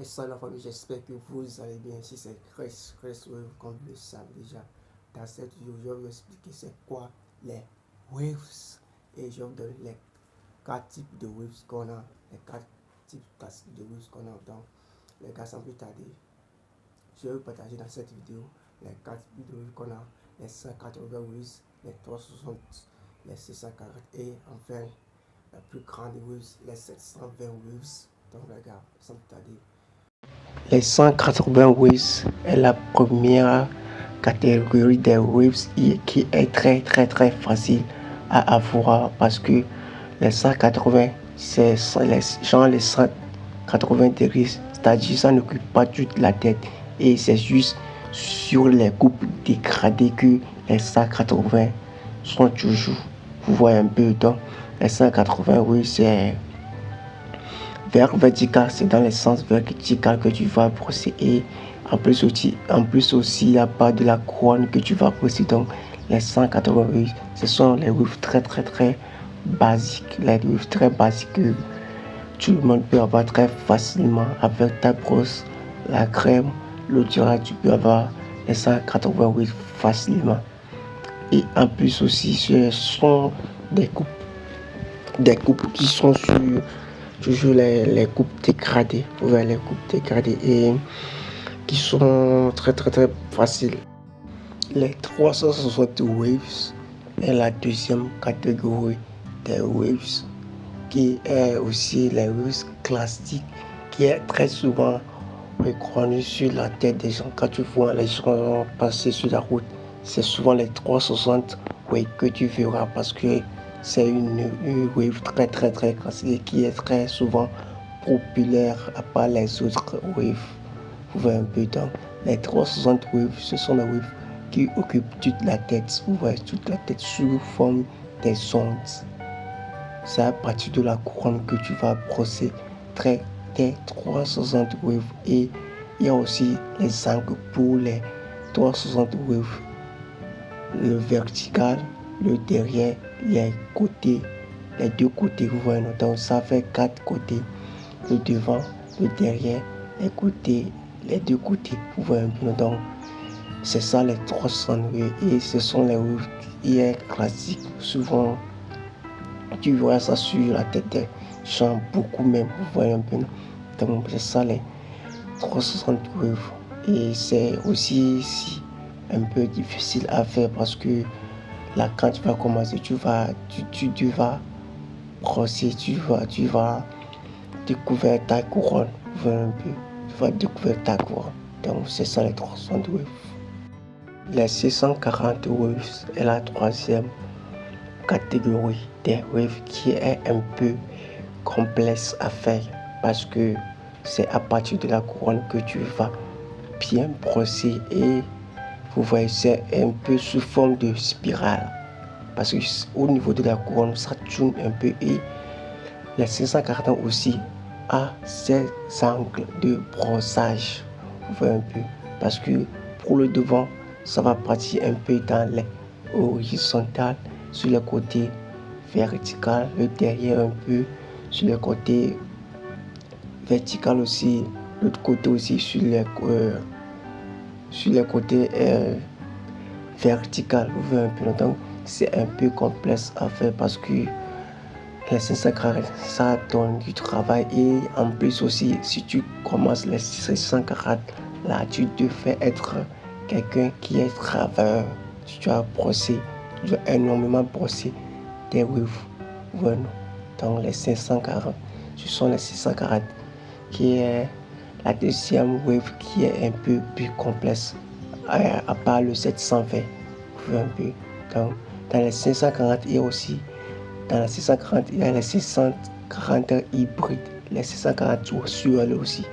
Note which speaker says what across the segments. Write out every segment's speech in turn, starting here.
Speaker 1: ça la famille, j'espère que vous allez bien. Si c'est Chris Wave, comme vous le savez déjà, dans cette vidéo, je vais vous expliquer c'est quoi les waves. Et je vais vous donner les 4 types de waves qu'on a, les 4 types classiques de waves qu'on a. Donc, les gars, sans plus tarder, je vais vous partager dans cette vidéo les 4 types de waves qu'on a, les 180 waves, les 360, les 640 et enfin la plus grande waves, les 720 waves. Donc, les gars, sans plus tarder. Les 180 waves est la première catégorie des waves qui est très facile à avoir parce que les 180 c'est les 180 degrés, c'est-à-dire ça n'occupe pas toute la tête et c'est juste sur les coupes dégradées que les 180 sont toujours. Vous voyez un peu, donc les 180 waves c'est vers vertical, c'est dans le sens vertical que tu vas brosser et en plus aussi la part de la couronne que tu vas brosser. Donc les 180 waves, ce sont les waves très basiques, les waves très basiques que tout le monde peut avoir très facilement avec ta brosse, la crème, l'eau durable. Tu peux avoir les 180 waves facilement et en plus aussi ce sont des coupes qui sont sur toujours les coupes dégradées, vous voyez les coupes dégradées et qui sont très faciles. Les 360 waves est la deuxième catégorie des waves qui est aussi les waves classiques qui est très souvent reconnue sur la tête des gens. Quand tu vois les gens passer sur la route, c'est souvent les 360 waves que tu verras parce que c'est une wave très classique qui est très souvent populaire à part les autres waves. Vous voyez un peu, donc les 360 waves, ce sont les waves qui occupent toute la tête. Vous voyez toute la tête sous forme des ondes. C'est à partir de la couronne que tu vas brosser tes 360 waves et il y a aussi les angles pour les 360 waves. Le vertical, le derrière, les côtés, les deux côtés, vous voyez, donc ça fait 4 côtés, le devant, le derrière, les côtés, les deux côtés, vous voyez un peu, donc c'est ça les 360 waves et ce sont les waves qui est classique. Souvent tu vois ça sur la tête des gens, beaucoup même, vous voyez un peu, donc c'est ça les 360 waves et c'est aussi un peu difficile à faire parce que là quand tu vas commencer tu vas brosser, tu vas découvrir ta couronne, tu vas découvrir ta couronne, donc c'est ça les 360 waves. Les 640 waves est la troisième catégorie des waves qui est un peu complexe à faire parce que c'est à partir de la couronne que tu vas bien brosser et vous voyez c'est un peu sous forme de spirale parce que au niveau de la couronne ça tourne un peu et les 540 aussi a ces angles de brossage, vous voyez un peu, parce que pour le devant ça va partir un peu dans les horizontales sur le côté vertical, le derrière un peu sur le côté vertical aussi, l'autre côté aussi sur les côtés vertical, vous voyez un peu, donc c'est un peu complexe à faire parce que les 540 ça donne du travail et en plus aussi si tu commences les 540 là tu devais être quelqu'un qui est travailleur, tu dois brosser, tu dois énormément brosser tes waves, voilà. Donc les 540 ce sont les 640 qui est la deuxième wave qui est un peu plus complexe à part le 720, vous voyez un peu, donc dans les 540 il y a aussi dans les 640, il y a les 640 hybrides, les 640 sur aussi.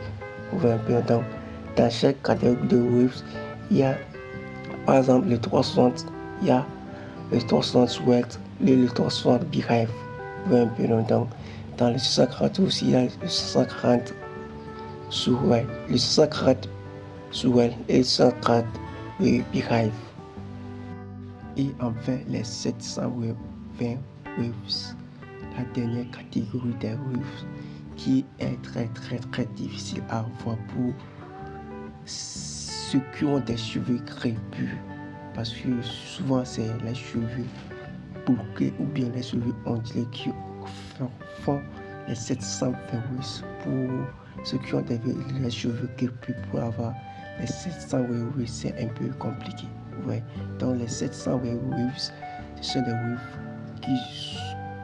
Speaker 1: Vous voyez un peu, donc, dans chaque catégorie de waves, il y a par exemple le 360, il y a le 360 sweat et le 360 beehive. Vous voyez un peu, donc, dans les 640 aussi, il y a le 640 swell, le 640 swell et le 640 beehive. Et enfin, les 720 waves. La dernière catégorie des waves qui est très difficile à avoir pour ceux qui ont des cheveux crépus, parce que souvent c'est les cheveux bouclés ou bien les cheveux ondulés qui font les 720 waves. Pour ceux qui ont les cheveux crépus, pour avoir les 700 waves, c'est un peu compliqué. Ouais. Donc les 700 waves, ce sont des waves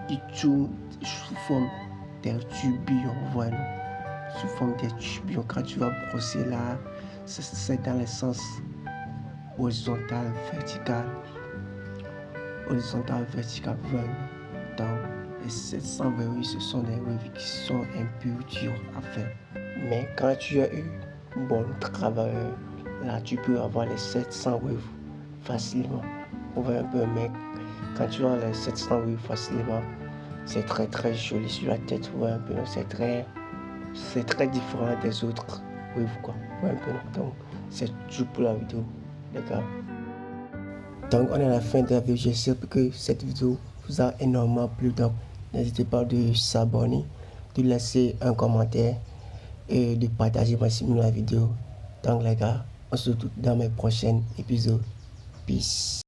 Speaker 1: qui tournent sous forme des tourbillons, voilà. Sous forme des tourbillons. Quand tu vas brosser là, c'est dans le sens horizontal, vertical, voilà. Donc les 700 waves, ce sont des waves qui sont un peu durs à faire. Mais quand tu as eu un bon travail, là tu peux avoir les 700 waves facilement. On voit un peu, mais quand tu as les 700 waves facilement, c'est très joli sur la tête. On voit un peu, c'est très différent des autres waves, quoi. On voit un peu, donc c'est tout pour la vidéo, d'accord. Donc on est à la fin de la vidéo. J'espère que cette vidéo vous a énormément plu. Donc n'hésitez pas de s'abonner, de laisser un commentaire et de partager maximum la vidéo. Donc les gars, on se retrouve dans mes prochains épisodes. Peace.